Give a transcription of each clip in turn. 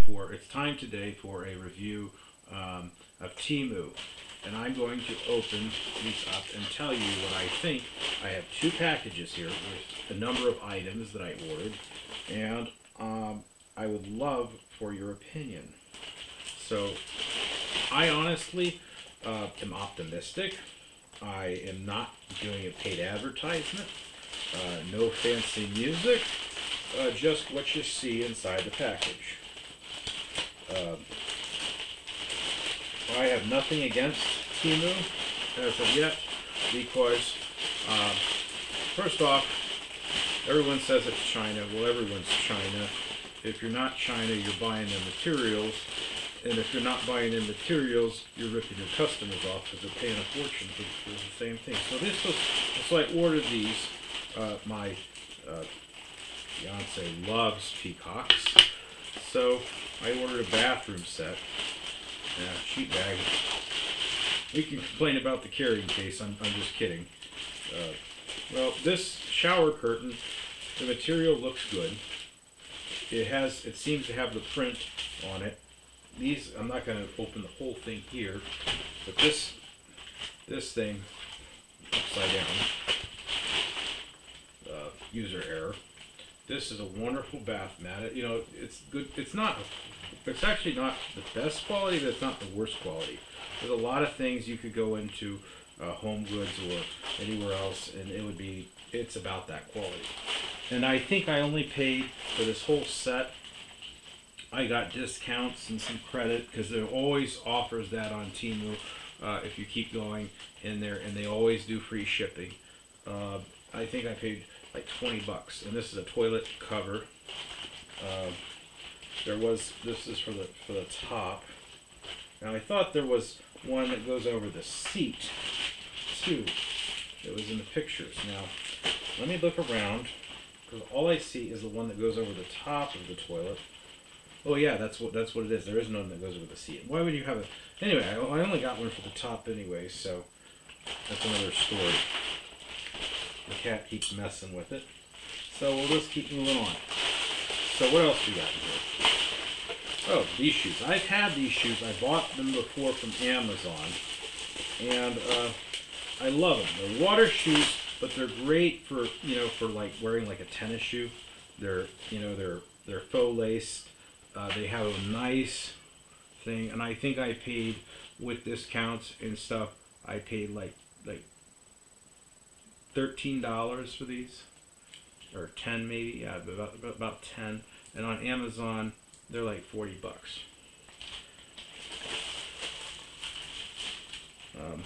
It's time today for a review of TEMU, and I'm going to open these up and tell you what I think. I have two packages here with a number of items that I ordered, and I would love for your opinion. So I honestly am optimistic. I am not doing a paid advertisement. No fancy music. Just what you see inside the package. I have nothing against TEMU as of yet because, first off, everyone says it's China. Well, everyone's China. If you're not China, you're buying their materials. And if you're not buying their materials, you're ripping your customers off because they're paying a fortune for the same thing. So I ordered these. My fiance loves peacocks. So I ordered a bathroom set. Sheet bag. We can complain about the carrying case. I'm just kidding. Well, this shower curtain, the material looks good. It seems to have the print on it. These, I'm not going to open the whole thing here, but this thing, upside down, user error. This is a wonderful bath mat. It's good. It's actually not the best quality, but it's not the worst quality. There's a lot of things you could go into Home Goods or anywhere else, and it's about that quality. And I think I only paid for this whole set. I got discounts and some credit because there always offers that on TEMU if you keep going in there, and they always do free shipping. I think I paid like $20, and this is a toilet cover. This is for the top. Now I thought there was one that goes over the seat too. It was in the pictures. Now let me look around because all I see is the one that goes over the top of the toilet. Oh yeah, that's what it is. There is none that goes over the seat. Why would you have it? Anyway, I only got one for the top anyway, so that's another story. The cat keeps messing with it, so we'll just keep moving on. So what else we got here? Oh, these shoes. I've had these shoes. I bought them before from Amazon, and I love them. They're water shoes, but they're great for like wearing like a tennis shoe. They're faux laced. They have a nice thing, and I think I paid with discounts and stuff. I paid like $13 for these, or 10 maybe. Yeah, about 10. And on Amazon, they're like $40. Now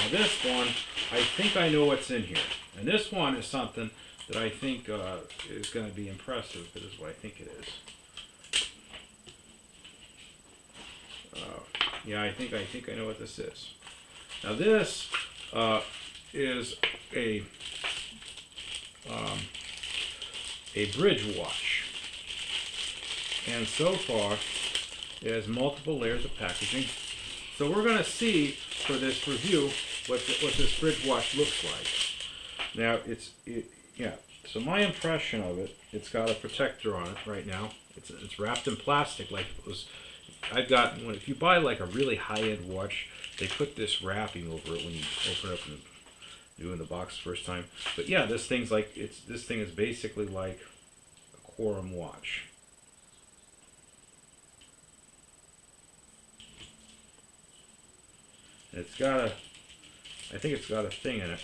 this one, I think I know what's in here, and this one is something that I think is going to be impressive. This is what I think it is. Yeah, I think I know what this is. Now this is a bridge watch, and so far it has multiple layers of packaging. So we're going to see for this review what this bridge watch looks like. Now yeah. So my impression of it, it's got a protector on it right now. It's wrapped in plastic like it was. If you buy like a really high-end watch, they put this wrapping over it when you open it up and do in the box the first time. But yeah, this thing is basically like a Quorum watch. And I think it's got a thing in it.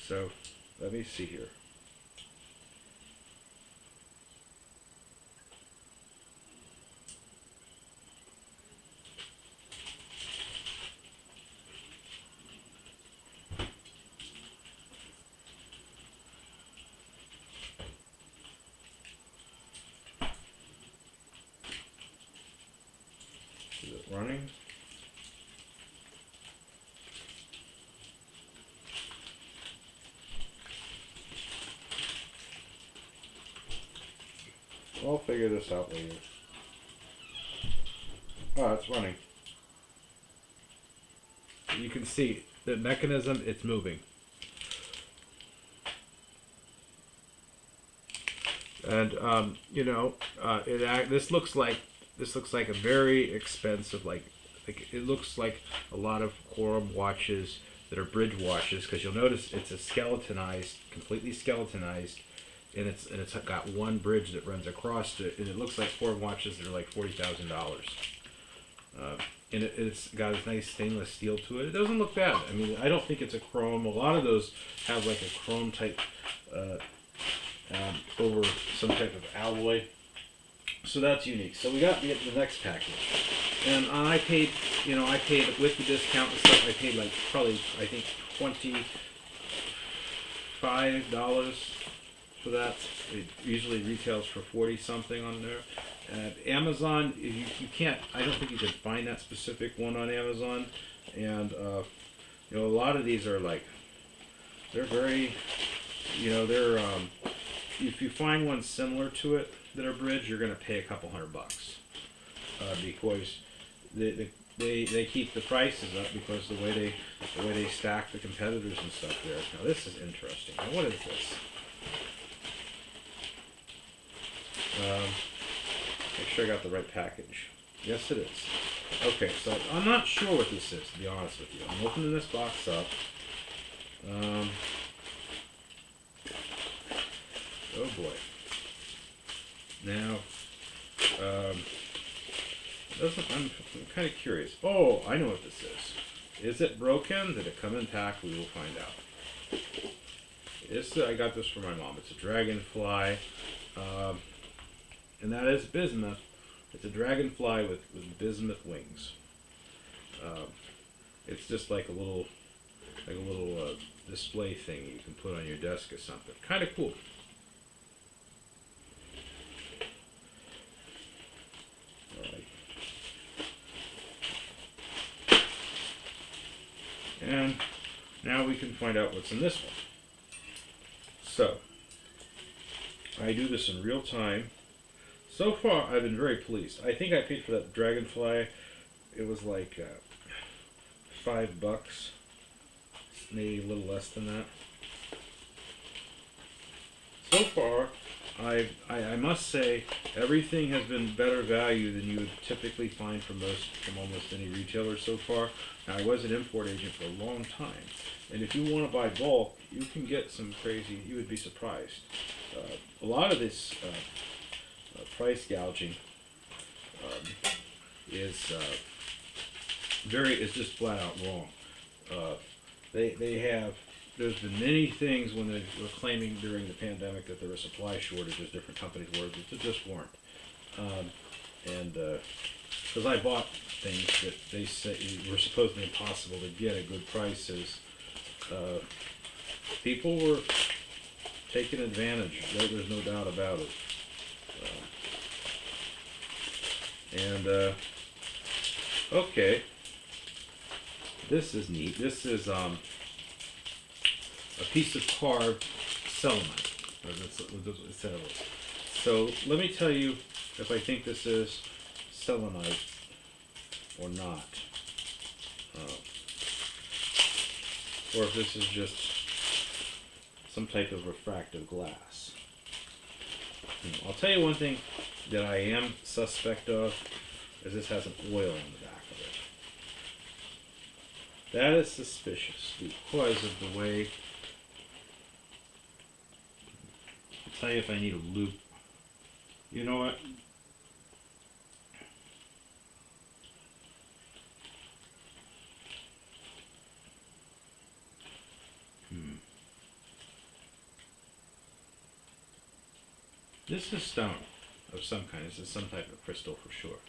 So, let me see here. Is it running? I'll figure this out later. Oh, it's running. You can see the mechanism, it's moving. And this looks like a very expensive, like it looks like a lot of Quorum watches that are bridge watches, because you'll notice it's a skeletonized, completely skeletonized, and it's got one bridge that runs across it, and it looks like Quorum watches that are like $40,000. And it's got a nice stainless steel to it. It doesn't look bad. I mean, I don't think it's a chrome. A lot of those have like a chrome type uh, over some type of alloy. So that's unique. So we got the next package, and I paid, I paid with the discount and stuff. I paid like probably I think $25 for that. It usually retails for 40 something on there. At Amazon, you can't. I don't think you can find that specific one on Amazon, and a lot of these are like they're very, they're if you find one similar to it that are bridge, you're going to pay a couple $100 because they keep the prices up because the way they stack the competitors and stuff there. Now this is interesting. Now what is this? Make sure I got the right package. Yes, it is. Okay, so I'm not sure what this is, to be honest with you. I'm opening this box up. Oh boy. Now, I'm kind of curious. Oh, I know what this is. Is it broken? Did it come intact? We will find out. I got this for my mom. It's a dragonfly, and that is bismuth. It's a dragonfly with bismuth wings. It's just like a little display thing you can put on your desk or something. Kind of cool. And now we can find out what's in this one. So, I do this in real time. So far, I've been very pleased. I think I paid for that dragonfly. It was like $5, maybe a little less than that. So far, I must say everything has been better value than you would typically find from almost any retailer so far. Now, I was an import agent for a long time, and if you want to buy bulk, you can get some crazy. You would be surprised. A lot of this price gouging is just flat out wrong. There's been many things when they were claiming during the pandemic that there were supply shortages, different companies were, that just weren't. Because I bought things that they say were supposedly impossible to get at good prices, people were taking advantage. There's no doubt about it. Okay, this is neat. This is a piece of carved selenite. That's what it said it was. So let me tell you if I think this is selenite or not, or if this is just some type of refractive glass. I'll tell you one thing that I am suspect of is this has an oil on the back of it. That is suspicious because of the way. I'll tell you if I need a loop. You know what? This is stone of some kind. This is some type of crystal for sure.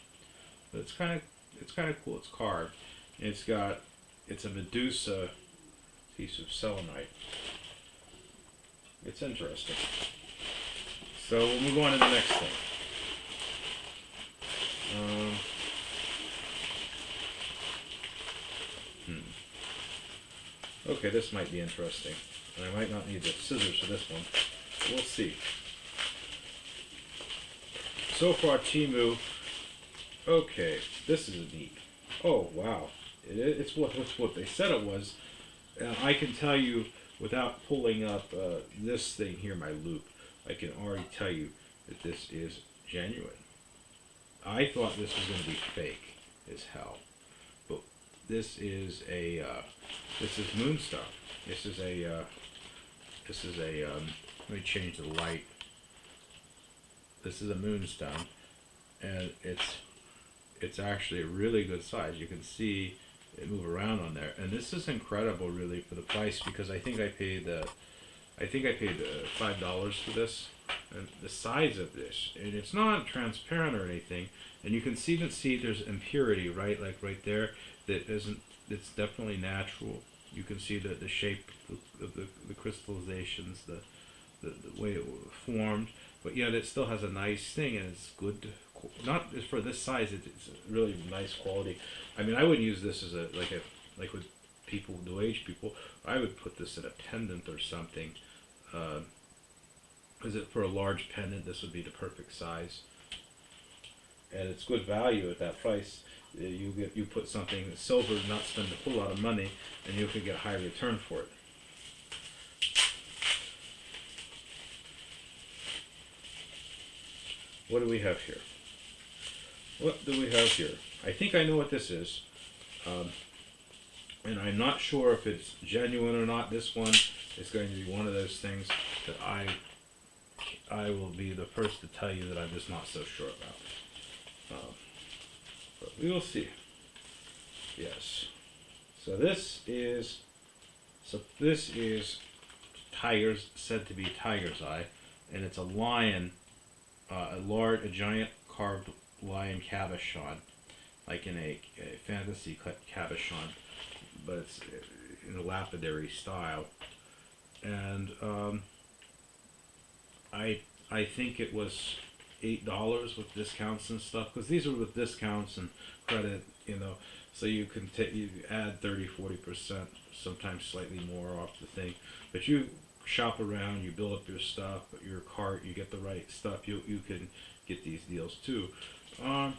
But it's kind of cool. It's carved. It's a Medusa piece of selenite. It's interesting. So we'll move on to the next thing. Okay, this might be interesting. And I might not need the scissors for this one. We'll see. So far, TEMU. Okay, this is neat. Oh wow, it's what they said it was. I can tell you without pulling up this thing here, my loop. I can already tell you that this is genuine. I thought this was going to be fake as hell, but this is a this is Moonstar. This is a let me change the light. This is a moonstone, and it's actually a really good size. You can see it move around on there, and this is incredible, really, for the price, because I think I paid $5 for this, and the size of this, and it's not transparent or anything, and you can see there's impurity, right, like right there, that isn't. It's definitely natural. You can see the shape of the crystallizations, the way it formed, but yet it still has a nice thing, and it's good. Not for this size, it's really nice quality. I mean, I would use this as like with people, New Age people. I would put this in a pendant or something. Because for a large pendant, this would be the perfect size, and it's good value at that price. You put something silver, not spend a whole lot of money, and you can get a high return for it. What do we have here? What do we have here? I think I know what this is, and I'm not sure if it's genuine or not. This one is going to be one of those things that I will be the first to tell you that I'm just not so sure about. But we will see. Yes. So this is said to be tiger's eye, and it's a lion, a giant carved lion cabochon, like in a fantasy cabochon, but it's in a lapidary style, and I think it was $8 with discounts and stuff, because these are with discounts and credit, so you can you add 30-40%, sometimes slightly more off the thing, but you shop around, you build up your stuff, your cart, you get the right stuff, you can get these deals too, or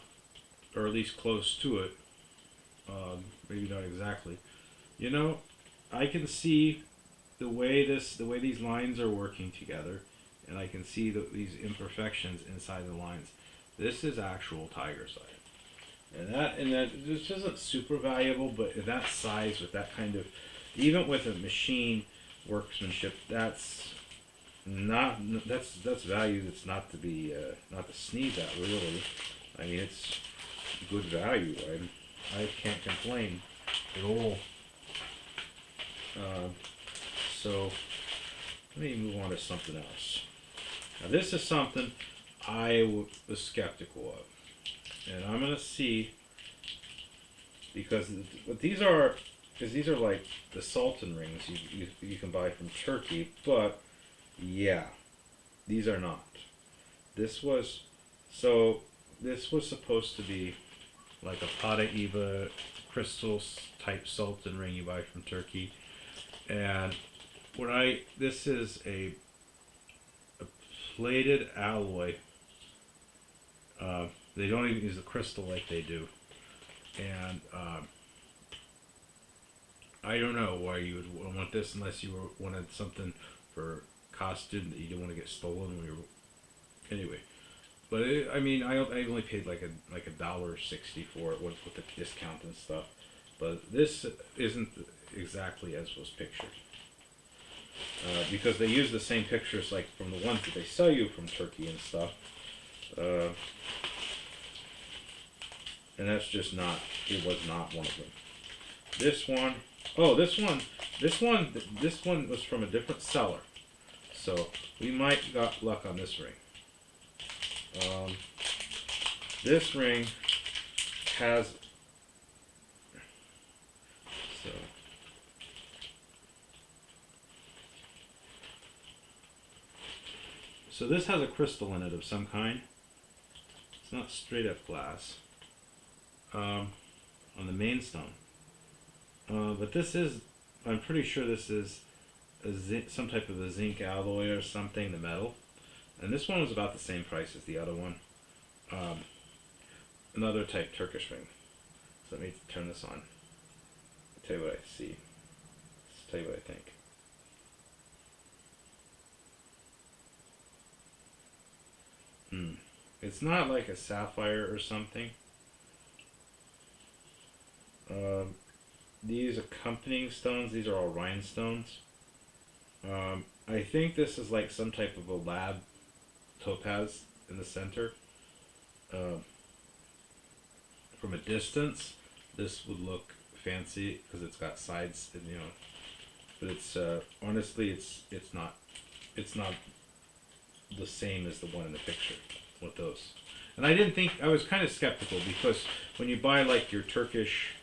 at least close to it, maybe not exactly. I can see the way these lines are working together, and I can see these imperfections inside the lines. This is actual tiger's eye, and that this isn't super valuable, but in that size, with that kind of, even with a machine workmanship, that's value that's not to be not to sneeze at, really. I mean, it's good value. I can't complain at all. So let me move on to something else. Now this is something I was skeptical of, and I'm gonna see, because what these are like the Sultan rings you can buy from Turkey, but yeah, these are not. This was supposed to be like a Pada Eva crystal type Sultan ring you buy from Turkey, and this is a plated alloy. They don't even use the crystal like they do, and I don't know why you would want this unless you wanted something for costume that you didn't want to get stolen when you were, anyway. But I only paid like $1.60 for it with the discount and stuff. But this isn't exactly as was pictured, because they use the same pictures like from the ones that they sell you from Turkey and stuff, and that's just not. It was not one of them. This one, this one was from a different seller, so we might got luck on this ring. This ring has so this has a crystal in it of some kind. It's not straight up glass, on the main stone, but this is, I'm pretty sure this is some type of a zinc alloy or something, the metal. And this one was about the same price as the other one. Another type Turkish ring. So let me turn this on. I'll tell you what I see. Let's tell you what I think. it's not like a sapphire or something. Um, these accompanying stones, these are all rhinestones. I think this is like some type of a lab topaz in the center. Um, from a distance, this would look fancy because it's got sides, and, you know. But it's honestly, it's not the same as the one in the picture with those. And I didn't think, I was kind of skeptical because when you buy like your Turkish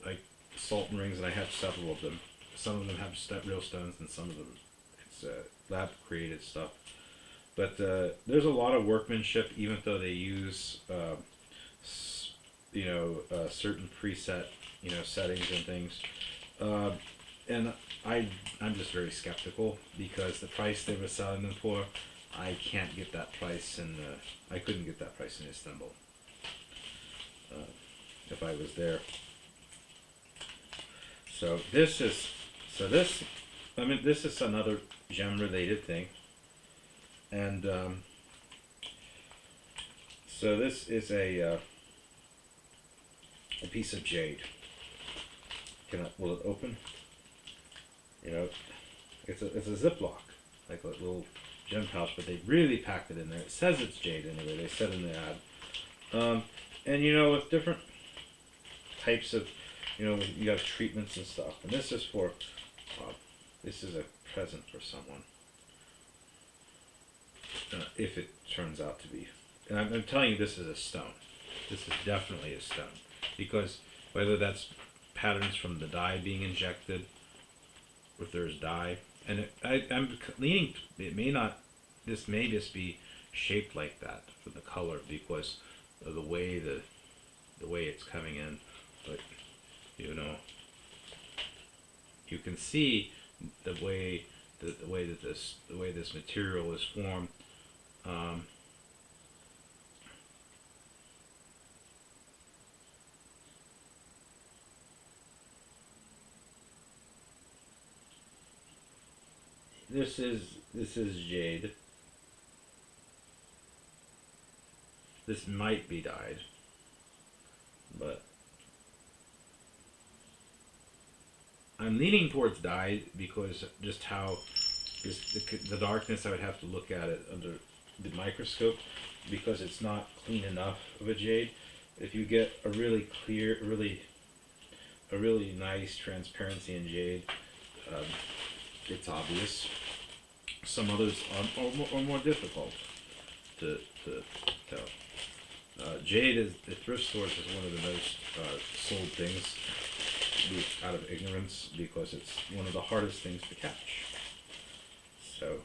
like Sultan rings, and I have several of them. Some of them have real stones, and some of them it's lab created stuff. But there's a lot of workmanship, even though they use certain preset settings and things. Uh, and I'm just very skeptical because the price they were selling them for, I can't get that price in I couldn't get that price in Istanbul if I was there. So this is this is another gem related thing, and so this is a piece of jade. Will it open? You know, it's a Ziploc, like a little gem pouch, but they really packed it in there. It says it's jade anyway. They said in the ad, and with different types of, you got treatments and stuff. And this is for, this is a present for someone, if it turns out to be. And I'm telling you, this is a stone. This is definitely a stone, because whether that's patterns from the dye being injected, if there's dye, and I'm leaning, it may not, this may just be shaped like that for the color because of the way it's coming in, but you can see the way this material is formed. This is jade. This might be dyed, but I'm leaning towards dyed because just how the darkness, I would have to look at it under the microscope because it's not clean enough of a jade. If you get a really clear, a really nice transparency in jade, it's obvious. Some others are more difficult to tell. Jade is, at thrift stores, is one of the most sold things out of ignorance because it's one of the hardest things to catch. So,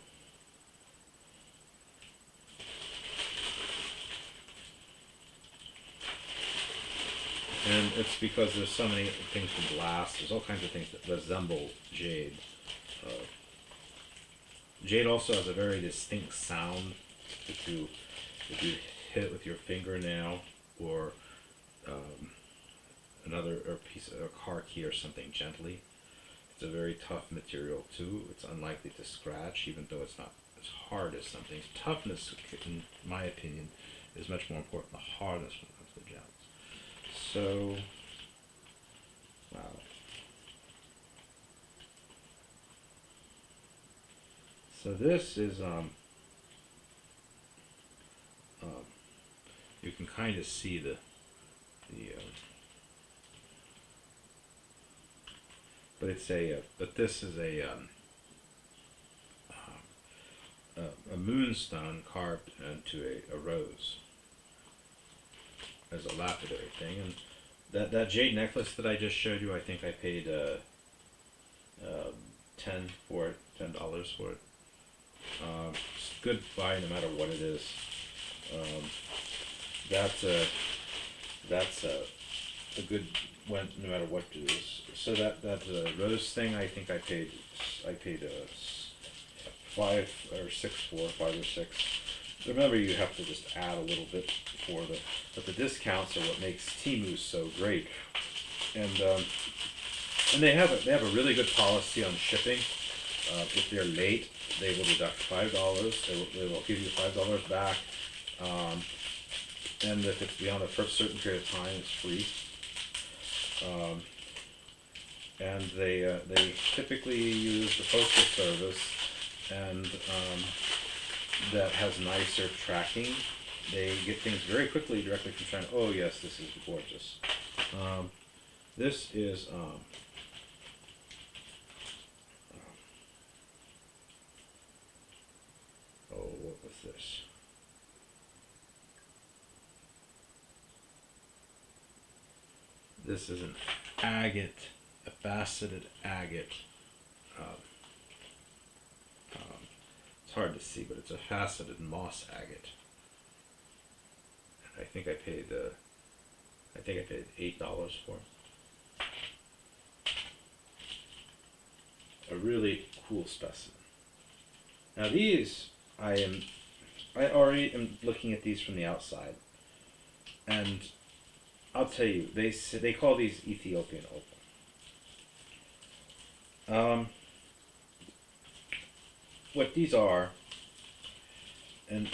and it's because there's so many things from glass. There's all kinds of things that resemble jade. Jade also has a very distinct sound if you hit it with your fingernail or another piece of a car key or something gently. It's a very tough material too. It's unlikely to scratch, even though it's not as hard as something. Toughness, in my opinion, is much more important than the hardness when it comes to gems. So, wow. So this is you can kind of see the but it's but this is a moonstone carved into a rose as a lapidary thing, and that jade necklace that I just showed you, I think I paid $10 for it. It's a good buy no matter what it is. That's a good one no matter what it is. So that rose thing, I think I paid 5 or 6 for 5 or 6. Remember, you have to just add a little bit but the discounts are what makes TEMU so great. And they have a really good policy on shipping. If they're late, they will deduct $5. They will give you $5 back. and if it's beyond a certain period of time, it's free. Um, and they typically use the postal service, and that has nicer tracking. They get things very quickly directly from China. Oh yes, this is gorgeous. This is oh, what was this? This is an agate, a faceted agate. Um, it's hard to see, but it's a faceted moss agate. I think I paid $8 for it. A really cool specimen. Now these, I already am looking at these from the outside, and I'll tell you, they call these Ethiopian opal. What these are, and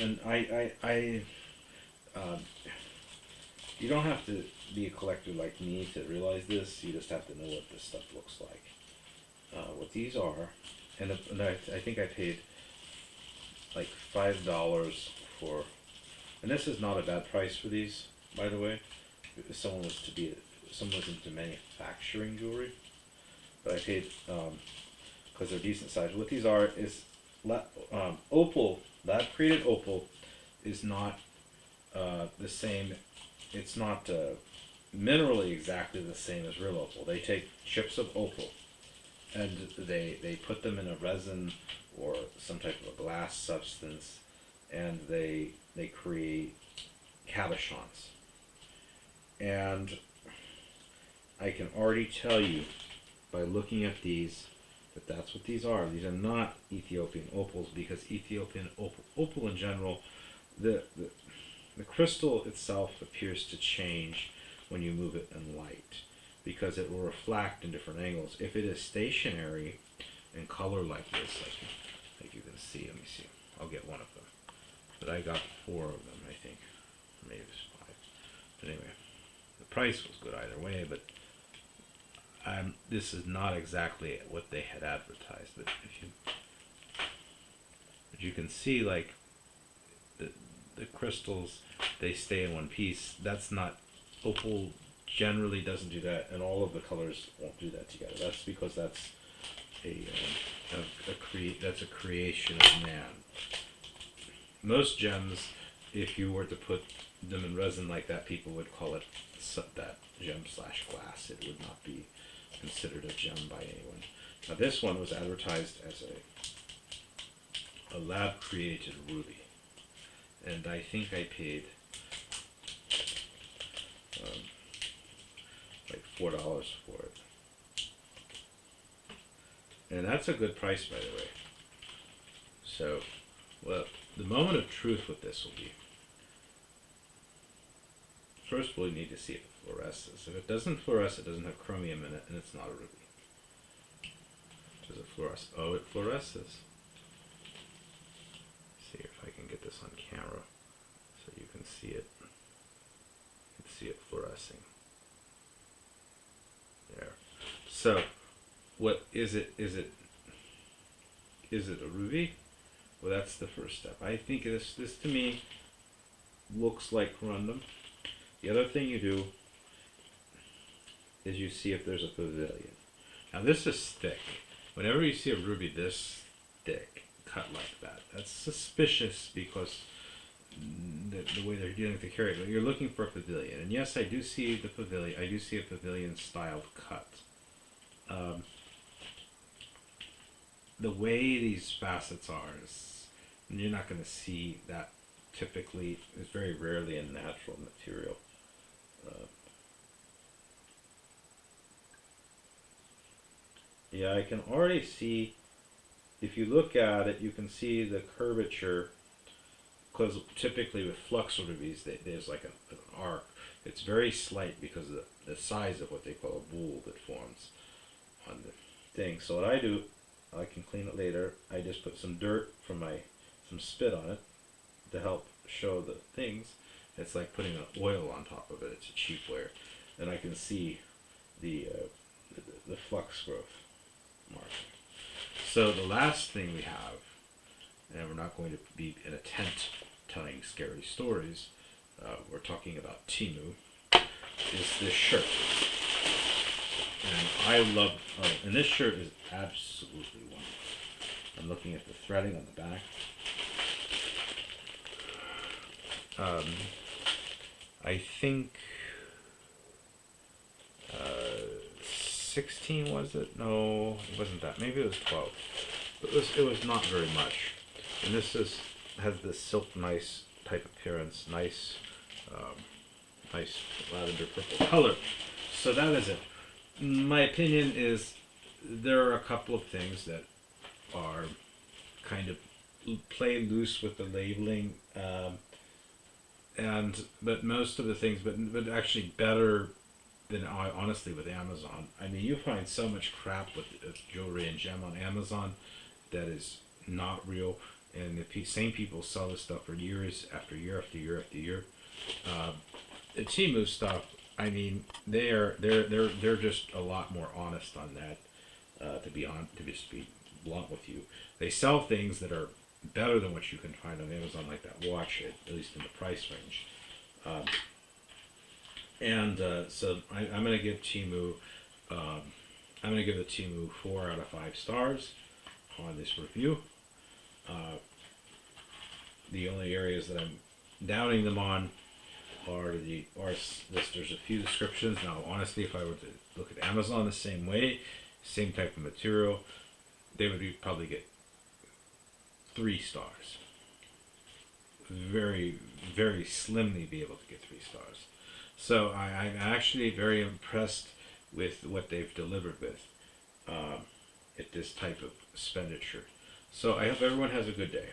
you don't have to be a collector like me to realize this. You just have to know what this stuff looks like. What these are, and I think I paid like $5 for, and this is not a bad price for these, by the way. If someone was into manufacturing jewelry, but I paid because they're decent size. What these are is opal. Lab created opal is not the same. It's not minerally exactly the same as real opal. They take chips of opal and they put them in a resin or some type of a glass substance, and they create cabochons. And I can already tell you by looking at these that that's what these are. These are not Ethiopian opals, because Ethiopian opal in general, the crystal itself appears to change when you move it in light, because it will reflect in different angles. If it is stationary in color like this, like you can see, let me see, I'll get one of them. But I got 4 of them, I think. Maybe it's 5. But anyway, the price was good either way, but this is not exactly what they had advertised. But you can see, like, the crystals, they stay in one piece. That's not, opal generally doesn't do that, and all of the colors won't do that together. That's because that's that's a creation of man. Most gems, if you were to put them in resin like that, people would call it that gem / glass. It would not be considered a gem by anyone. Now this one was advertised as a lab created ruby, and I think I paid like $4 for it, and that's a good price, by the way. So, well, the moment of truth with this will be, first we'll need to see if it fluoresces. If it doesn't fluoresce, it doesn't have chromium in it, and it's not a ruby. Does it fluoresce? Oh, it fluoresces. See if I can get this on camera so you can see it. You can see it fluorescing. There. So, what is it? Is it a ruby? Well, that's the first step. I think this to me looks like corundum. The other thing you do is you see if there's a pavilion. Now this is thick. Whenever you see a ruby this thick, cut like that, that's suspicious, because the way they're dealing with the carat. But you're looking for a pavilion, and yes, I do see the pavilion. I do see a pavilion-styled cut. The way these facets are, you're not going to see that typically. It's very rarely a natural material. Yeah, I can already see, if you look at it, you can see the curvature, because typically with flux rubies, there's like an arc. It's very slight because of the size of what they call a boule that forms on the thing. So what I do, I can clean it later. I just put some dirt from some spit on it to help show the things, It's like putting an oil on top of it. It's a cheap layer, and I can see the flux growth mark. So the last thing we have, and we're not going to be in a tent telling scary stories. We're talking about TEMU. Is this shirt, and I love. Oh, and this shirt is absolutely wonderful. I'm looking at the threading on the back. I think 16 was it? No, it wasn't that. Maybe it was 12. But it was not very much. And this has this silk nice type appearance, nice nice lavender purple color. So that is it. My opinion is there are a couple of things that are kind of play loose with the labeling, but most of the things, but actually better than honestly with Amazon. I mean, you find so much crap with jewelry and gem on Amazon that is not real, and the same people sell this stuff for years after year after year after year. The Temu stuff, I mean, they're just a lot more honest on that. To just be blunt with you, they sell things that are better than what you can find on Amazon, like that watch, at least in the price range. So I'm going to give Temu. I'm going to give the Temu 4 out of 5 stars on this review. The only areas that I'm doubting them on are there's a few descriptions. Now, honestly, if I were to look at Amazon the same way, same type of material, they would probably get 3 stars. Very, very slimly be able to get 3 stars. So I'm actually very impressed with what they've delivered with at this type of expenditure. So I hope everyone has a good day.